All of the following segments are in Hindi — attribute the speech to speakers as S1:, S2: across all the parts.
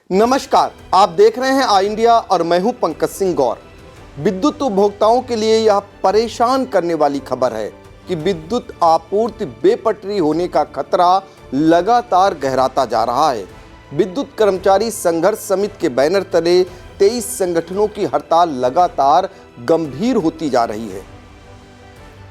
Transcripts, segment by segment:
S1: नमस्कार, आप देख रहे हैं आई इंडिया और मैं हूं पंकज सिंह गौर। विद्युत उपभोक्ताओं के लिए यह परेशान करने वाली खबर है कि विद्युत आपूर्ति बेपटरी होने का खतरा लगातार गहराता जा रहा है। विद्युत कर्मचारी संघर्ष समिति के बैनर तले 23 संगठनों की हड़ताल लगातार गंभीर होती जा रही है।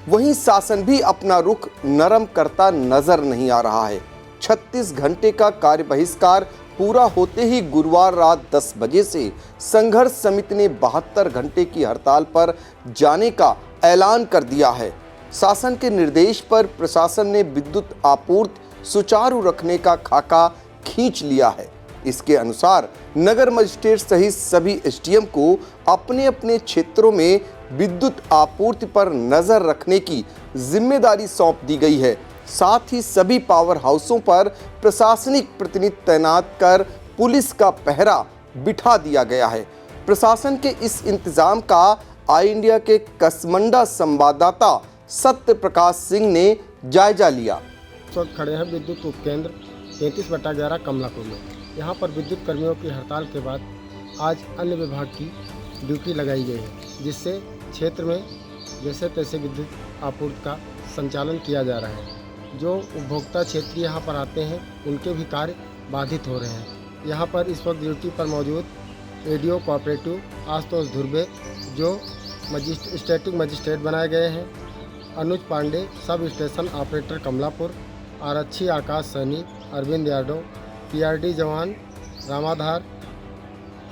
S1: वहीं शासन भी अपना रुख नरम करता नजर नहीं आ रहा है। 36 घंटे का कार्य बहिष्कार पूरा होते ही गुरुवार रात 10 बजे से संघर्ष समिति ने 72 घंटे की हड़ताल पर जाने का ऐलान कर दिया है। शासन के निर्देश पर प्रशासन ने विद्युत आपूर्ति सुचारू रखने का खाका खींच लिया है। इसके अनुसार नगर मजिस्ट्रेट सहित सभी एसडीएम को अपने अपने क्षेत्रों में विद्युत आपूर्ति पर नजर रखने की जिम्मेदारी सौंप दी गई है। साथ ही सभी पावर हाउसों पर प्रशासनिक प्रतिनिधि तैनात कर पुलिस का पहरा बिठा दिया गया है। प्रशासन के इस इंतजाम का आई इंडिया के कसमंडा संवाददाता सत्य प्रकाश सिंह ने जायजा लिया।
S2: इस वक्त खड़े हैं विद्युत उपकेंद्र 33/11 कमलापुर में। यहाँ पर विद्युत कर्मियों की हड़ताल के बाद आज अन्य विभाग की ड्यूटी लगाई गई है, जिससे क्षेत्र में जैसे तैसे विद्युत आपूर्ति का संचालन किया जा रहा है। जो उपभोक्ता क्षेत्र यहाँ पर आते हैं उनके भी कार्य बाधित हो रहे हैं। यहाँ पर इस वक्त ड्यूटी पर मौजूद एडीओ कोऑपरेटिव आशुतोष धुर्वे जो स्टैटिक मजिस्ट्रेट बनाए गए हैं, अनुज Pandey sub station operator Kamalapur, आरक्षी आकाश सैनी, अरविंद यादव, पीआरडी जवान रामाधार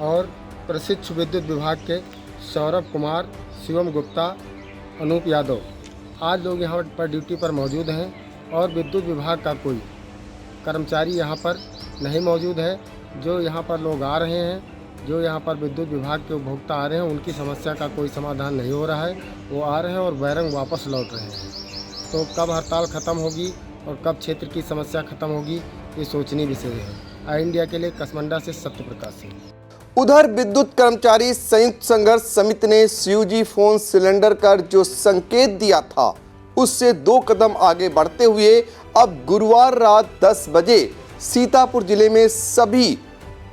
S2: और प्रशिक्षु विद्युत विभाग के सौरभ कुमार, शिवम गुप्ता, अनूप यादव आज लोग यहाँ पर ड्यूटी पर मौजूद हैं और विद्युत विभाग का कोई कर्मचारी यहाँ पर नहीं मौजूद है। जो यहाँ पर लोग आ रहे हैं, जो यहाँ पर विद्युत विभाग के उपभोक्ता आ रहे हैं, उनकी समस्या का कोई समाधान नहीं हो रहा है। वो आ रहे हैं और बैरंग वापस लौट रहे हैं। तो कब हड़ताल ख़त्म होगी और कब क्षेत्र की समस्या ख़त्म होगी, ये सोचनीय विषय है। आई इंडिया के लिए कसमंडा से सत्य प्रकाश सिंह।
S1: उधर विद्युत कर्मचारी संयुक्त संघर्ष समिति ने सीयूजी फोन सिलेंडर कर जो संकेत दिया था उससे 2 कदम आगे बढ़ते हुए अब गुरुवार रात 10 बजे सीतापुर जिले में सभी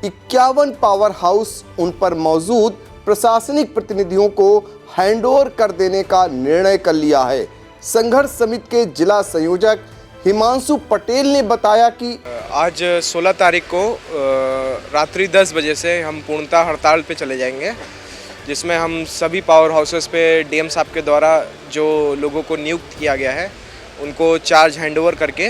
S1: 51 पावर हाउस उन पर मौजूद प्रशासनिक प्रतिनिधियों को हैंडओवर कर देने का निर्णय कर लिया है। संघर्ष समिति के जिला संयोजक हिमांशु पटेल ने बताया कि
S3: आज 16 तारीख को रात्रि 10 बजे से हम पूर्णतः हड़ताल पे चले जाएंगे, जिसमें हम सभी पावर हाउसेस पे डीएम साहब के द्वारा जो लोगों को नियुक्त किया गया है उनको चार्ज हैंडओवर करके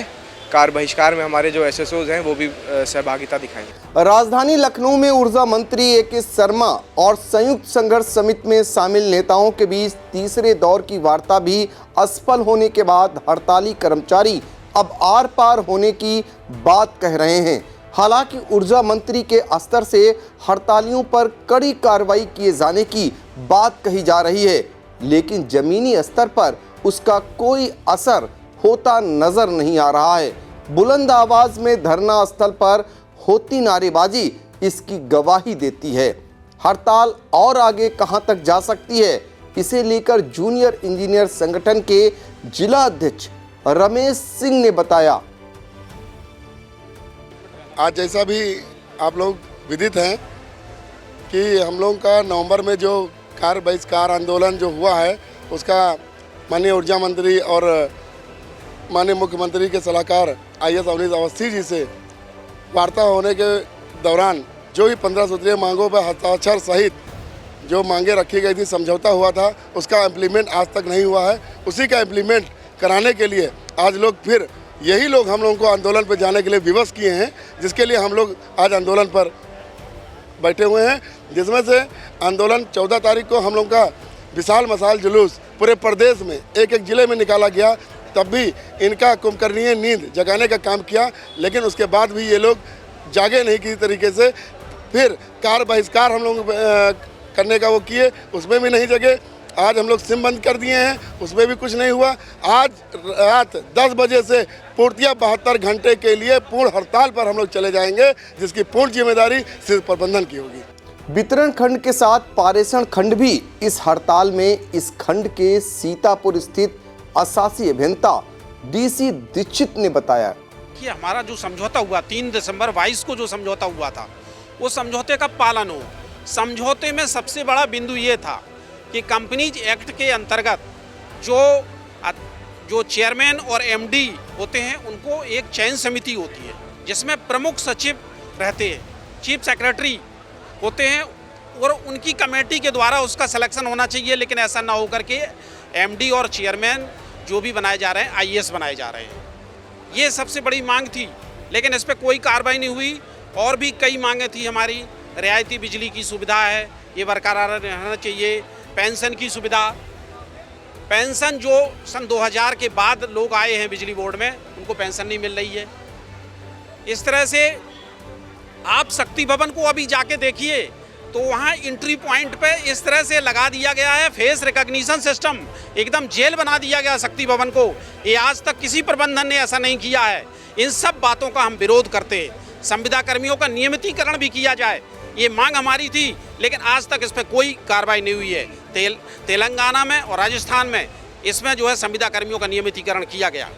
S3: कार्य बहिष्कार में हमारे जो एसएसओज हैं वो भी सहभागिता दिखाएंगे।
S1: राजधानी लखनऊ में ऊर्जा मंत्री ए.के. शर्मा और संयुक्त संघर्ष समिति में शामिल नेताओं के बीच तीसरे दौर की वार्ता भी असफल होने के बाद हड़ताली कर्मचारी अब आर पार होने की बात कह रहे हैं। हालांकि ऊर्जा मंत्री के स्तर से हड़तालियों पर कड़ी कार्रवाई किए जाने की बात कही जा रही है, लेकिन जमीनी स्तर पर उसका कोई असर होता नजर नहीं आ रहा है। बुलंद आवाज में धरना स्थल पर होती नारेबाजी इसकी गवाही देती है। हड़ताल और आगे कहां तक जा सकती है, इसे लेकर जूनियर इंजीनियर संगठन के जिला अध्यक्ष रमेश सिंह ने बताया।
S4: आज जैसा भी आप लोग विदित हैं कि हम लोग का नवंबर में जो कार्य बहिष्कार आंदोलन जो हुआ है उसका माननीय ऊर्जा मंत्री और माननीय मुख्यमंत्री के सलाहकार आईएएस अवनीश अवस्थी जी से वार्ता होने के दौरान जो भी 15 सूत्रीय मांगों पर हस्ताक्षर सहित जो मांगे रखी गई थी, समझौता हुआ था, उसका इम्प्लीमेंट आज तक नहीं हुआ है। उसी का इम्प्लीमेंट कराने के लिए आज लोग फिर यही लोग हम लोगों को आंदोलन पर जाने के लिए विवश किए हैं, जिसके लिए हम लोग आज आंदोलन पर बैठे हुए हैं। जिसमें से आंदोलन 14 तारीख को हम लोग का विशाल मशाल जुलूस पूरे प्रदेश में एक एक ज़िले में निकाला गया। तब भी इनका कुंभकर्णीय नींद जगाने का काम किया, लेकिन उसके बाद भी ये लोग जागे नहीं किसी तरीके से। फिर कार्य बहिष्कार हम लोग करने का वो किए, उसमें भी नहीं जगे। आज हम लोग सिम बंद कर दिए हैं, उसमें भी कुछ नहीं हुआ। आज रात 10 बजे से पूर्तिया 72 घंटे के लिए पूर्ण हड़ताल पर हम लोग चले जाएंगे, जिसकी पूर्ण जिम्मेदारी सिर्फ प्रबंधन की होगी।
S1: वितरण खंड के साथ पारेषण खंड भी इस हड़ताल में। इस खंड के सीतापुर स्थित अशासी अभियंता डीसी दीक्षित ने बताया
S5: कि हमारा जो समझौता हुआ 3 दिसंबर 22 को जो समझौता हुआ था वो समझौते का पालन हो। समझौते में सबसे बड़ा बिंदु ये था कि कंपनीज एक्ट के अंतर्गत जो चेयरमैन और एमडी होते हैं उनको एक चयन समिति होती है जिसमें प्रमुख सचिव रहते हैं, चीफ सेक्रेटरी होते हैं और उनकी कमेटी के द्वारा उसका सिलेक्शन होना चाहिए। लेकिन ऐसा ना होकर के एमडी और चेयरमैन जो भी बनाए जा रहे हैं आईएएस बनाए जा रहे हैं। ये सबसे बड़ी मांग थी, लेकिन इस पर कोई कार्रवाई नहीं हुई। और भी कई मांगें थी हमारी, रियायती बिजली की सुविधा है, ये बरकरार रहना चाहिए। पेंशन की सुविधा, पेंशन जो सन 2000 के बाद लोग आए हैं बिजली बोर्ड में उनको पेंशन नहीं मिल रही है। इस तरह से आप शक्ति भवन को अभी जाके देखिए तो वहाँ एंट्री पॉइंट पे इस तरह से लगा दिया गया है फेस रिकॉग्निशन सिस्टम, एकदम जेल बना दिया गया शक्ति भवन को। ये आज तक किसी प्रबंधन ने ऐसा नहीं किया है। इन सब बातों का हम विरोध करते हैं। संविदा कर्मियों का नियमितीकरण भी किया जाए, ये मांग हमारी थी, लेकिन आज तक इस पर कोई कार्रवाई नहीं हुई है। तेलंगाना में और राजस्थान में इसमें जो है संविदा कर्मियों का नियमितीकरण किया गया।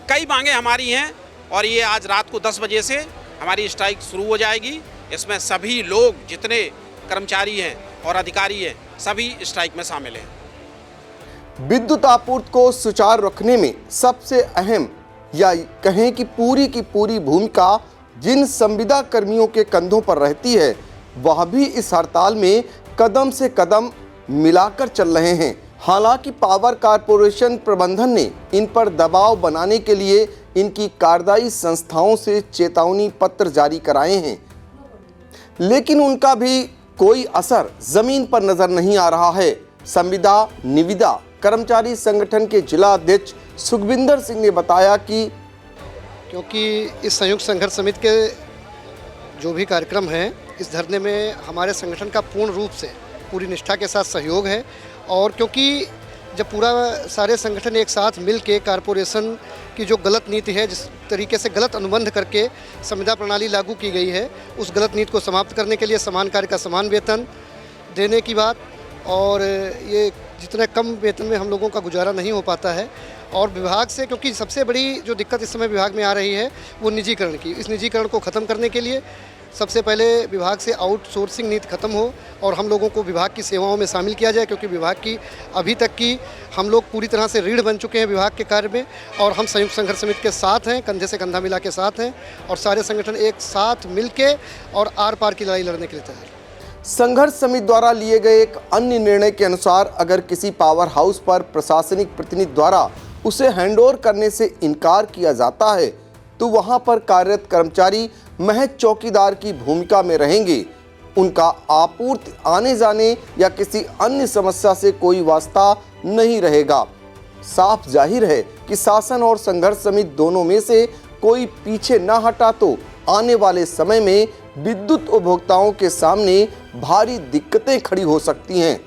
S5: कई मांगे हमारी हैं और ये आज रात को 10 बजे से हमारी स्ट्राइक शुरू हो जाएगी। इसमें सभी लोग जितने कर्मचारी हैं और अधिकारी हैं सभी स्ट्राइक में शामिल हैं।
S1: विद्युत आपूर्ति को सुचारू रखने में सबसे अहम या कहें कि पूरी की पूरी भूमिका जिन संविदा कर्मियों के कंधों पर रहती है वह भी इस हड़ताल में कदम से कदम मिलाकर चल रहे हैं। हालांकि पावर कारपोरेशन प्रबंधन ने इन पर दबाव बनाने के लिए इनकी कार्यदायी संस्थाओं से चेतावनी पत्र जारी कराए हैं, लेकिन उनका भी कोई असर जमीन पर नजर नहीं आ रहा है। संविदा निविदा कर्मचारी संगठन के जिला अध्यक्ष सुखविंदर सिंह ने बताया कि
S6: क्योंकि इस संयुक्त संघर्ष समिति के जो भी कार्यक्रम हैं, इस धरने में हमारे संगठन का पूर्ण रूप से पूरी निष्ठा के साथ सहयोग है। और क्योंकि जब पूरा सारे संगठन एक साथ मिल के कारपोरेशन की जो गलत नीति है, जिस तरीके से गलत अनुबंध करके संविदा प्रणाली लागू की गई है, उस गलत नीति को समाप्त करने के लिए समान कार्य का समान वेतन देने की बात, और ये जितने कम वेतन में हम लोगों का गुजारा नहीं हो पाता है। और विभाग से, क्योंकि सबसे बड़ी जो दिक्कत इस समय विभाग में आ रही है वो निजीकरण की, इस निजीकरण को ख़त्म करने के लिए सबसे पहले विभाग से आउटसोर्सिंग नीति खत्म हो और हम लोगों को विभाग की सेवाओं में शामिल किया जाए। क्योंकि विभाग की अभी तक की हम लोग पूरी तरह से रीढ़ बन चुके हैं विभाग के कार्य में, और हम संयुक्त संघर्ष समिति के साथ हैं, कंधे से कंधा मिला के साथ हैं, और सारे संगठन एक साथ मिल के और आर पार की लड़ाई लड़ने के लिए तैयार हैं।
S1: संघर्ष समिति द्वारा लिए गए एक अन्य निर्णय के अनुसार अगर किसी पावर हाउस पर प्रशासनिक प्रतिनिधि द्वारा उसे हैंडओवर करने से इनकार किया जाता है तो वहां पर कार्यरत कर्मचारी महज चौकीदार की भूमिका में रहेंगे। उनका आपूर्ति आने जाने या किसी अन्य समस्या से कोई वास्ता नहीं रहेगा। साफ जाहिर है कि शासन और संघर्ष समिति दोनों में से कोई पीछे न हटा तो आने वाले समय में विद्युत उपभोक्ताओं के सामने भारी दिक्कतें खड़ी हो सकती हैं।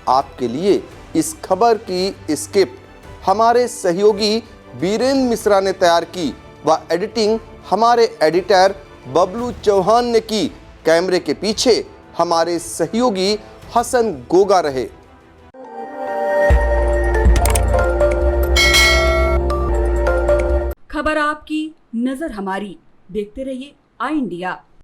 S1: आपके लिए इस खबर की स्क्रिप्ट हमारे सहयोगी बीरेंद्र मिश्रा ने तैयार की व एडिटिंग हमारे एडिटर बबलू चौहान ने की। कैमरे के पीछे हमारे सहयोगी हसन गोगा रहे।
S7: खबर आपकी, नजर हमारी। देखते रहिए आई इंडिया।